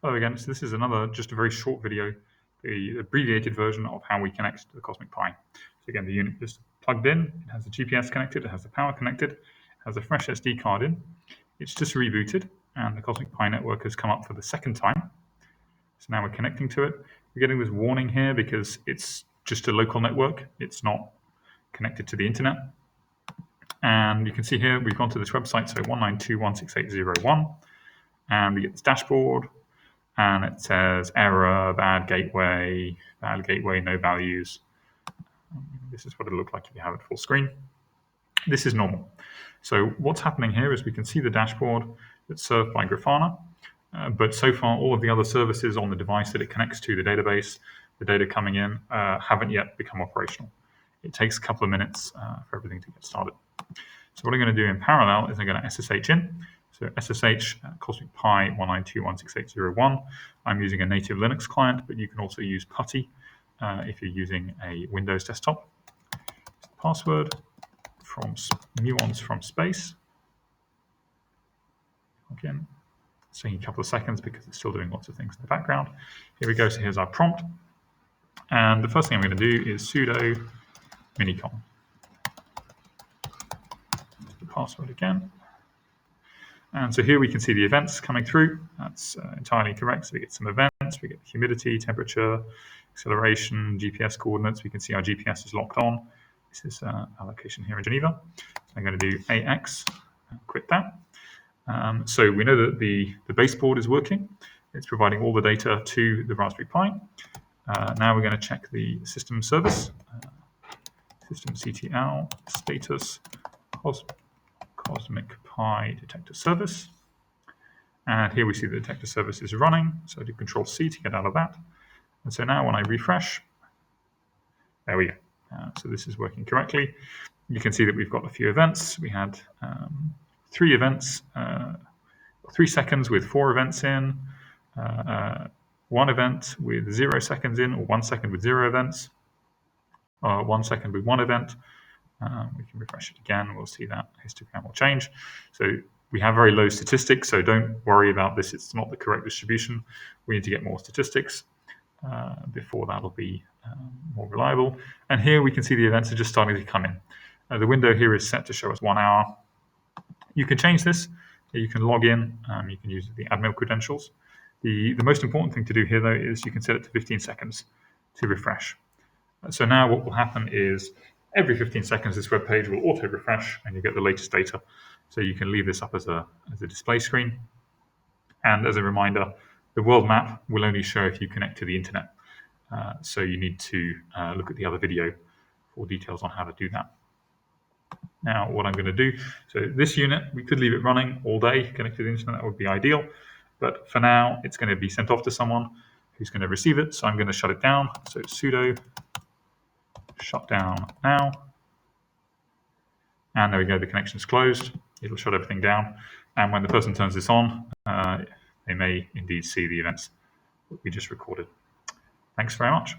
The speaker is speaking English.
Hello again. So this is just a very short video, the abbreviated version of how we connect to the CosmicPi. So again, the unit is plugged in, it has the GPS connected, it has the power connected, it has a fresh SD card in. It's just rebooted, and the CosmicPi network has come up for the second time. So now we're connecting to it. We're getting this warning here because it's just a local network. It's not connected to the internet. And you can see here, we've gone to this website, so 192.168.0.1, and we get this dashboard. And it says error, bad gateway, no values. This is what it'll look like if you have it full screen. This is normal. So what's happening here is we can see the dashboard that's served by Grafana, but so far all of the other services on the device that it connects to, the database, the data coming in, haven't yet become operational. It takes a couple of minutes for everything to get started. So what I'm going to do in parallel is I'm going to SSH in. So SSH CosmicPi 192.168.0.1. I'm using a native Linux client, but you can also use PuTTY if you're using a Windows desktop. Password from muons from space. Again, it's taking a couple of seconds because it's still doing lots of things in the background. Here we go. So here's our prompt. And the first thing I'm going to do is sudo minicom. The password again. And so here we can see the events coming through. That's entirely correct. So we get some events, we get the humidity, temperature, acceleration, GPS coordinates. We can see our GPS is locked on. This is our location here in Geneva. I'm going to do AX, quit that. So we know that the baseboard is working. It's providing all the data to the Raspberry Pi. Now we're going to check the system service. Systemctl status CosmicPi detector service. And here we see the detector service is running. So I do Control-C to get out of that. And so now when I refresh, there we go. So this is working correctly. You can see that we've got a few events. We had 3 events, 3 seconds with 4 events in, 1 event with 0 seconds in, or 1 second with 0 events, 1 second with 1 event. We can refresh it again. We'll see that histogram will change. So we have very low statistics, so don't worry about this. It's not the correct distribution. We need to get more statistics before that'll be more reliable. And here we can see the events are just starting to come in. The window here is set to show us 1 hour. You can change this. You can log in. You can use the admin credentials. The most important thing to do here, though, is you can set it to 15 seconds to refresh. So now what will happen is every 15 seconds, this web page will auto-refresh and you get the latest data. So you can leave this up as a display screen. And as a reminder, the world map will only show if you connect to the internet. So you need to look at the other video for details on how to do that. Now, what I'm going to do, so this unit, we could leave it running all day, connected to the internet, that would be ideal. But for now, it's going to be sent off to someone who's going to receive it. So I'm going to shut it down. So sudo shut down now. And there we go, the connection's closed. It'll shut everything down. And when the person turns this on, they may indeed see the events that we just recorded. Thanks very much.